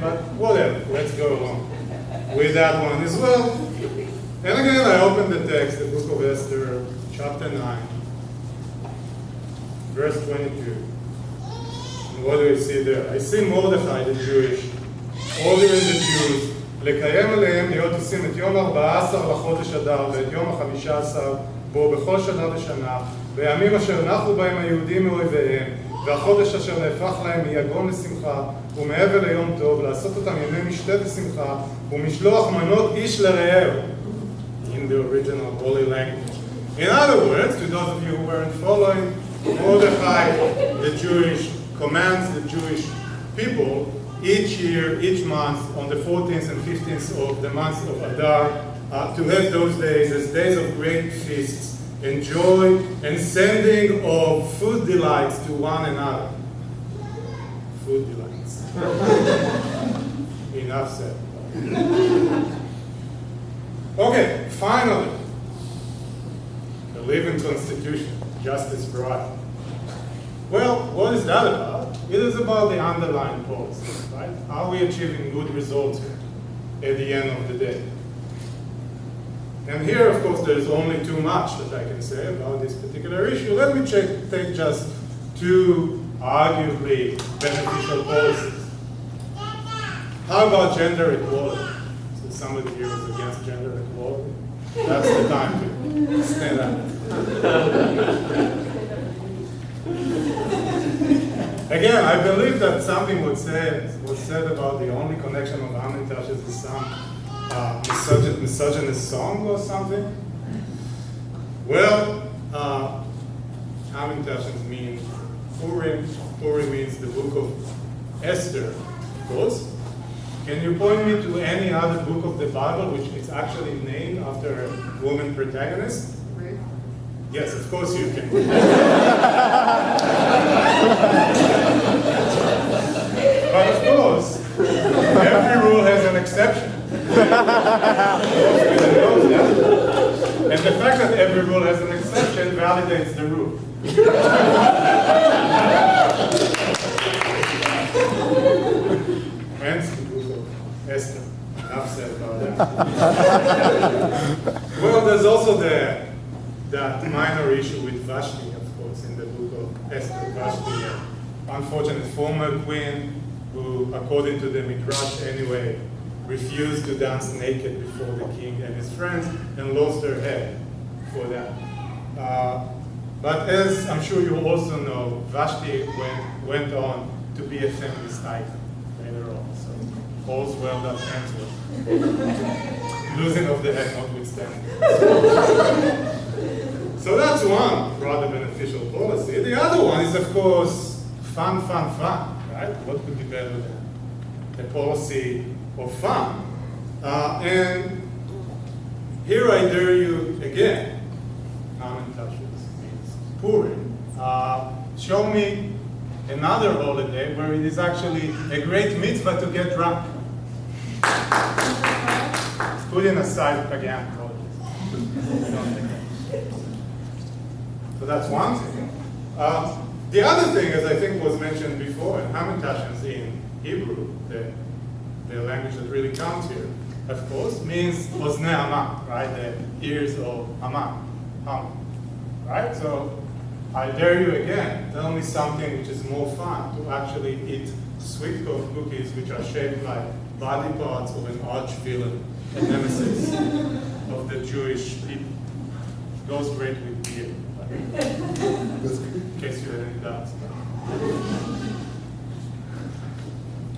but whatever, let's go along with that one as well. And again, I open the text, the book of Esther, chapter 9, verse 22. And what do we see there? I see Mordechai, the Jewish, ordering the Jews, לקיים עליהם להיות עושים את יום 14 לחודש אדר ואת יום 15 בו בכל שנה ושנה, בימים אשר נחו בהם היהודים מאויביהם, והחודש אשר נהפך להם מיגון לשמחה, ומעבר ליום טוב, לעשות אותם ימי משתה ושמחה, ומשלוח מנות איש לרעהו, in the original holy language. In other words, to those of you who weren't following, Mordechai, the Jewish, commands the Jewish people each year, each month, on the 14th and 15th of the month of Adar, to have those days as days of great feasts, and joy, and sending of food delights to one another. Food delights. Enough said. Okay, finally, the living constitution, justice for all. Well, what is that about? It is about the underlying policy, right? Are we achieving good results here at the end of the day? And here, of course, there is only too much that I can say about this particular issue. Let me take just two arguably beneficial policies. How about gender equality? So somebody here is against gender equality. That's the time to stand up. Again, I believe that something was said about the only connection of Hamentashen is some misogynist song or something. Well, Hamentashen means Purim. Purim means the book of Esther, of course. Can you point me to any other book of the Bible which is actually named after a woman protagonist? Yes, of course you can. But of course, every rule has an exception. And the fact that every rule has an exception validates the rule. Hence the book of Esther. Enough said about that. Well, there's also that minor issue with Vashti, of course, in the book of Esther. Vashti, unfortunate former queen who, according to the Midrash anyway, refused to dance naked before the king and his friends and lost her head for that. But as I'm sure you also know, Vashti went on to be a feminist icon later on. So all's well that ends well. Losing of the head notwithstanding. So that's one rather beneficial policy. The other one is, of course, fun, right? What could be better than a policy of fun? And here I dare you again, Hamentashen means Purim. Show me another holiday where it is actually a great mitzvah to get drunk. Putting aside pagan holidays. So that's one thing. The other thing, as I think was mentioned before, and Hamentashen in Hebrew, the language that really counts here, of course, means Oznei Haman, right? The ears of Haman, right? So I dare you again, tell me something which is more fun, to actually eat sweet cookies which are shaped like body parts of an arch villain, a nemesis of the Jewish people. It goes great with beer. In case you had any doubts.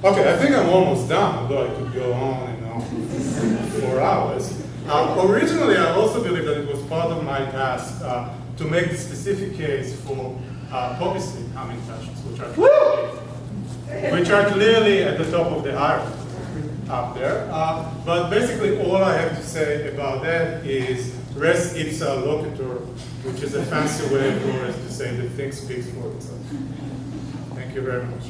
Okay, I think I'm almost done, although I could go on and on for hours. Originally, I also believe that it was part of my task to make the specific case for poppy-stick Hamentashen, which are clearly at the top of the hierarchy up there. But basically, all I have to say about that is res ipsa loquitur, which is a fancy way for us to say the thing speaks for itself. Thank you very much.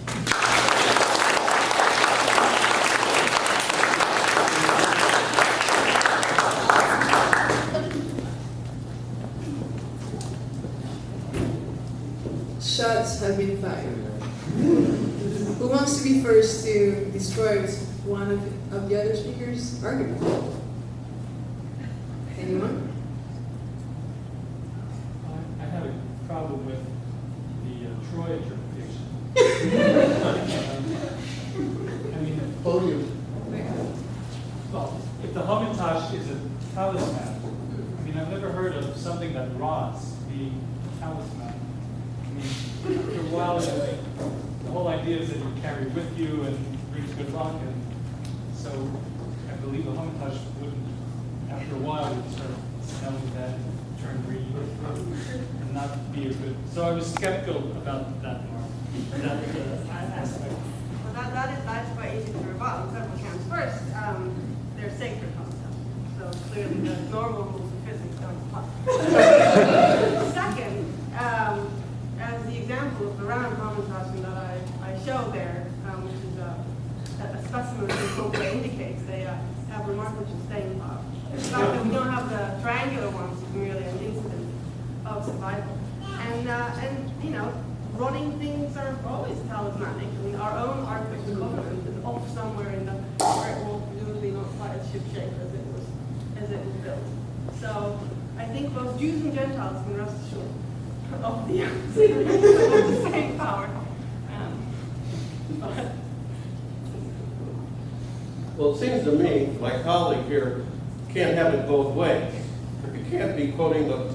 Shots have been fired. Who wants to be first? forced to destroy one of the other speakers' argument. Anyone? I have a problem with the Troy interpretation. I mean, Podium. well, if the Hamentashen is a talisman, I mean, I've never heard of something that rots being a talisman. I mean, after a while, the whole idea is that you carry with you and brings good luck, and so I believe the Hamentashen wouldn't, after a while, would start smelling bad, turn green, and not be a good. So I was skeptical about that aspect. Well, that's quite easy to rebut on several counts. First, they're sacred concepts, so clearly the normal rules of physics don't apply. Second, as the example of the round Hamentashen that I showed there, which is a specimen of the book that indicates they have remarkable staying power. The fact that we don't have the triangular ones is merely an incident of survival. And you know, running things are always talismanic. I mean, our own Ark of the Covenant is off somewhere in the Great Wall, presumably not quite as ship-shape as it was built. So I think both Jews and Gentiles can rest assured of the same power. Well, it seems to me, my colleague here can't have it both ways. You can't be quoting the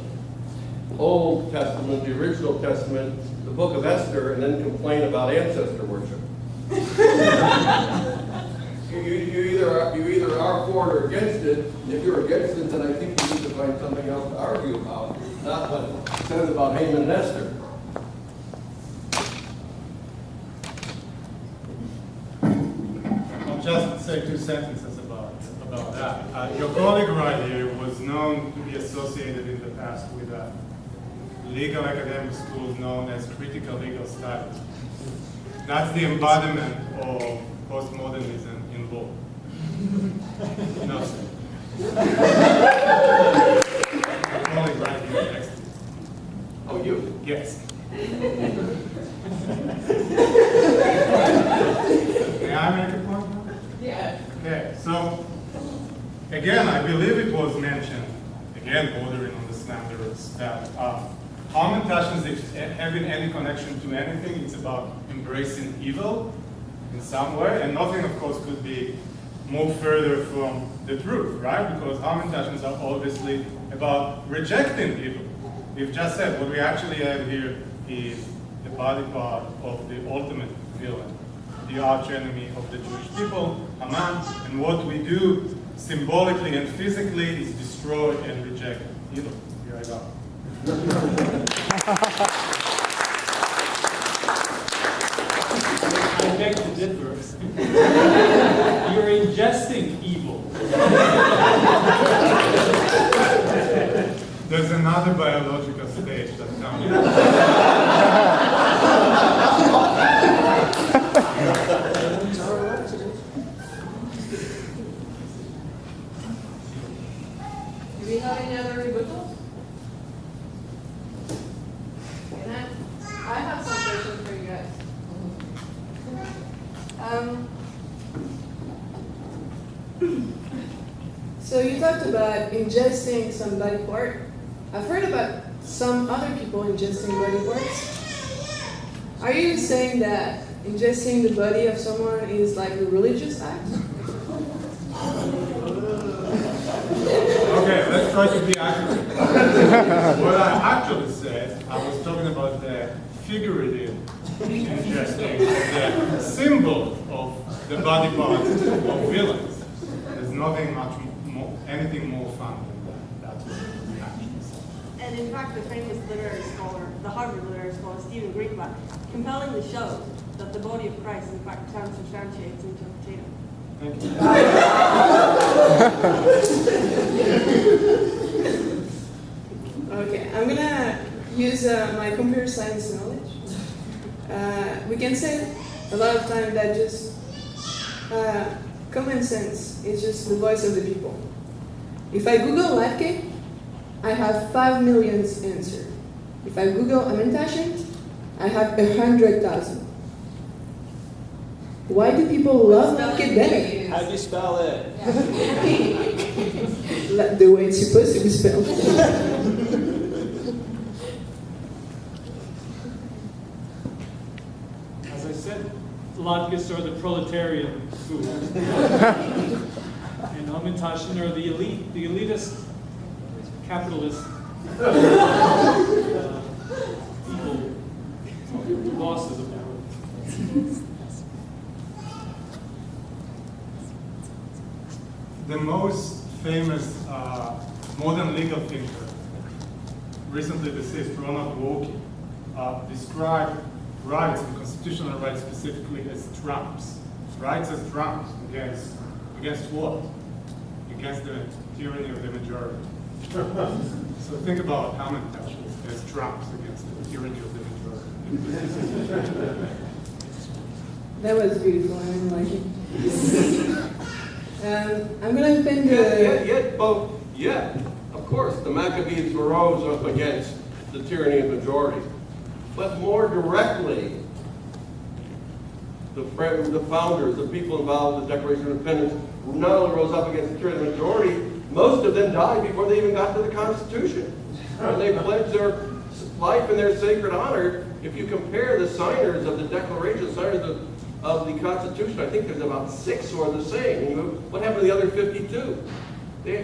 Old Testament, the original Testament, the book of Esther, and then complain about ancestor worship. You either are for it or against it. And if you're against it, then I think you need to find something else to argue about, not what it says about Haimon and Esther. I'll just say 2 sentences about that. Your colleague right here was known to be associated in the past with legal academic schools known as critical legal studies. That's the embodiment of postmodernism in law. No, sir. Your colleague right here next to you. Oh, you? Yes. May I make a point now? Yeah. Okay, so again, I believe it was mentioned, again, bordering on the slanderous, that Hamentashen is having any connection to anything. It's about embracing evil in some way, and nothing, of course, could be more further from the truth, right? Because Hamentashens are obviously about rejecting evil. We've just said what we actually have here is the body part of the ultimate villain, the arch enemy of the Jewish people, Haman, and what we do symbolically and physically is destroy and reject evil. Here I go. I beg to differ. You're ingesting evil. There's another biological stage that comes. Do we have any other rebuttals? I have some questions for you guys. So you talked about ingesting some body part. I've heard about some other people ingesting body parts. Are you saying that ingesting the body of someone is like a religious act? Okay, let's try to be accurate. What I actually said, I was talking about the figurative ingesting of the symbol of the body part of villains. There's nothing much more, anything more fun than that. That's what we actually said. And in fact, the famous literary scholar, the Harvard literary scholar, Stephen Greenblatt, compellingly showed that the body of Christ, in fact, transubstantiates into a potato. Thank you. Okay, I'm gonna use my computer science knowledge. We can say a lot of time that just common sense is just the voice of the people. If I Google Latke, I have 5 million answers. If I Google Hamentashen, I have 100,000. Why do people love Latke better? How do you spell it? The way it's supposed to be spelled. As I said, latkes are the proletarian food. And Hamentashen are the elite, the elitist, capitalist evil bosses of the world. The most famous modern legal thinker, recently deceased, Ronald Walkie, described rights and constitutional rights specifically as trumps. Rights as trumps against what? Against the tyranny of the majority. So think about Hamentashen as trumps against the tyranny of the majority. That was beautiful. I really like it. I'm going to open Yet, of course, the Maccabees rose up against the tyranny of majority. But more directly, the founders, the people involved in the Declaration of Independence, not only rose up against the tyranny of the majority, most of them died before they even got to the Constitution. And they pledged their life and their sacred honor. If you compare the signers of the Declaration, signers of the Constitution, I think there's about 6 who are the same. And what happened to the other 52?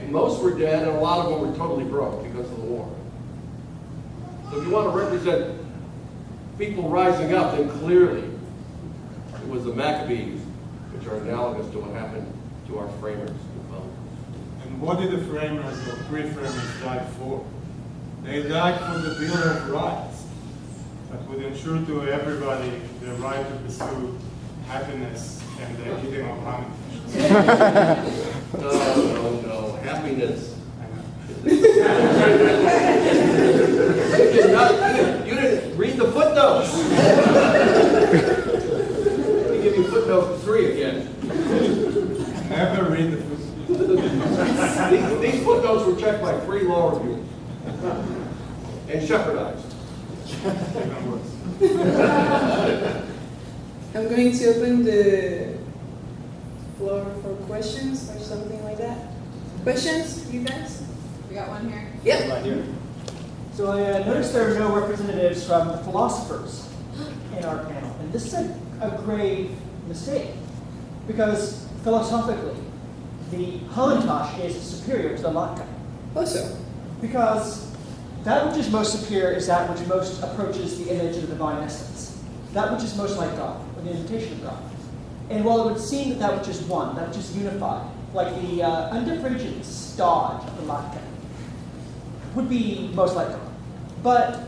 Most were dead, and a lot of them were totally broke because of the war. So if you want to represent people rising up, then clearly it was the Maccabees, which are analogous to what happened to our framers. And what did the framers or pre-framers die for? They died for the Bill of Rights that would ensure to everybody the right to pursue happiness and the eating of Hamentashen. No, happiness. You didn't read the footnotes. Let me give you footnote 3 again. Never read the footnotes. These footnotes were checked by 3 law reviews and shepherdized. Even worse. I'm going to open the floor for questions or something like that. Questions, you guys? We got one here. Yep. Right here. So I noticed there are no representatives from the philosophers in our panel. And this is a grave mistake. Because philosophically, the Hamantash is superior to the Latke. Also, Because that which is most superior is that which most approaches the image of the divine essence. That which is most like God, or the imitation of God. And while it would seem that that which is one, that which is unified, like the undifferentiated stodge of the Latke, would be most like God. But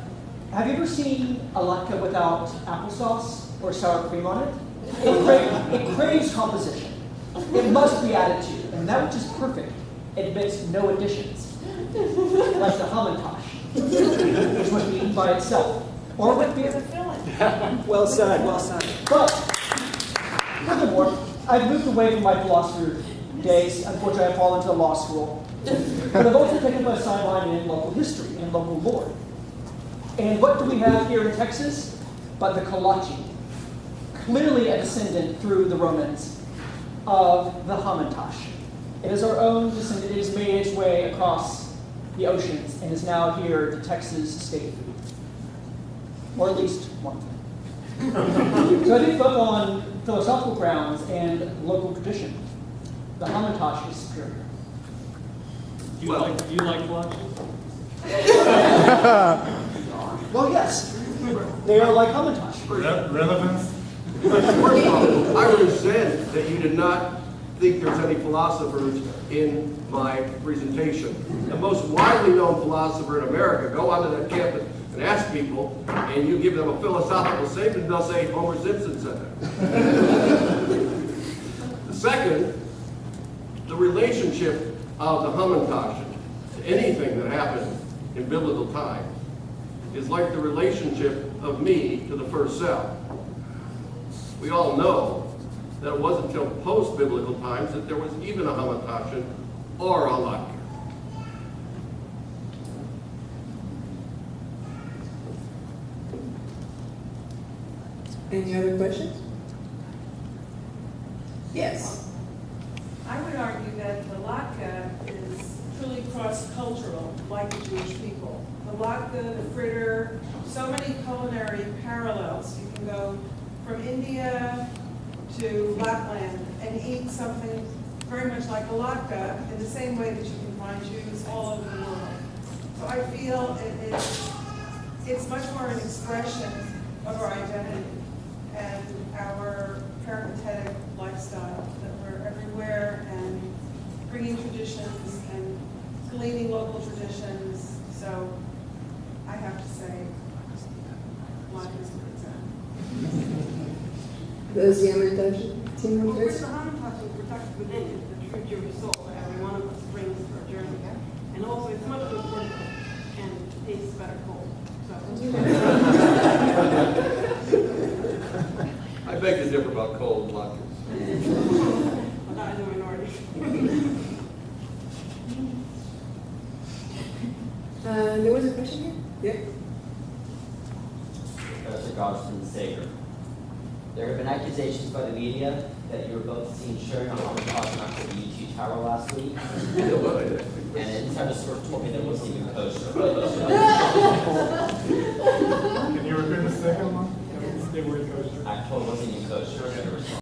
have you ever seen a latke without applesauce or sour cream on it? It craves composition. It must be added to, and that which is perfect admits no additions. Like the Hamantash, which must be eaten by itself, or with beer. Well said, well said. But furthermore, I've moved away from my philosopher days. Unfortunately, I've fallen into law school. But I've also taken my sideline in local history and local lore. And what do we have here in Texas? But the Kolachi, clearly a descendant through the Romans of the Hamantash. It is our own descendant. It has made its way across the oceans and is now here the Texas state food. Or at least one of them. So I think both on philosophical grounds and local tradition, the Hamantash is superior. Do you like lunches? Well, yes. They are like Hamantash. Relevance? First of all, I resent that you did not think there's any philosophers in my presentation. The most widely known philosopher in America, go onto that campus and ask people, and you give them a philosophical statement, they'll say Homer Simpson said that. The second, the relationship of the Hamantashen to anything that happened in biblical times is like the relationship of me to the first cell. We all know that it wasn't until post-biblical times that there was even a Hamantashen or a Latke. any other questions? Yes. I would argue that the latke is truly cross-cultural, like the Jewish people. The latke, the fritter, so many culinary parallels. You can go from India to Lapland and eat something very much like a latke in the same way that you can find Jews all over the world. So I feel it's much more an expression of our identity and our peripatetic lifestyle, that we're everywhere and bringing traditions and gleaning local traditions. So I have to say, latke is a good example. Those Hamentashen team Well, we're members? the Hamentashen protected within it, the true Jewish soul that every one of us brings to our journey. And also, it's much more portable and tastes better cold. So. I beg to differ about cold latkes. I'm not in the minority. There was a question here? Yeah. Professor Gottesman Sager. There have been accusations by the media that you were both seen sharing a Hamentashen after the U2 tower last week. And inside the source told me that it wasn't even kosher. Can you repeat the second one? They were kosher. I told it wasn't even kosher.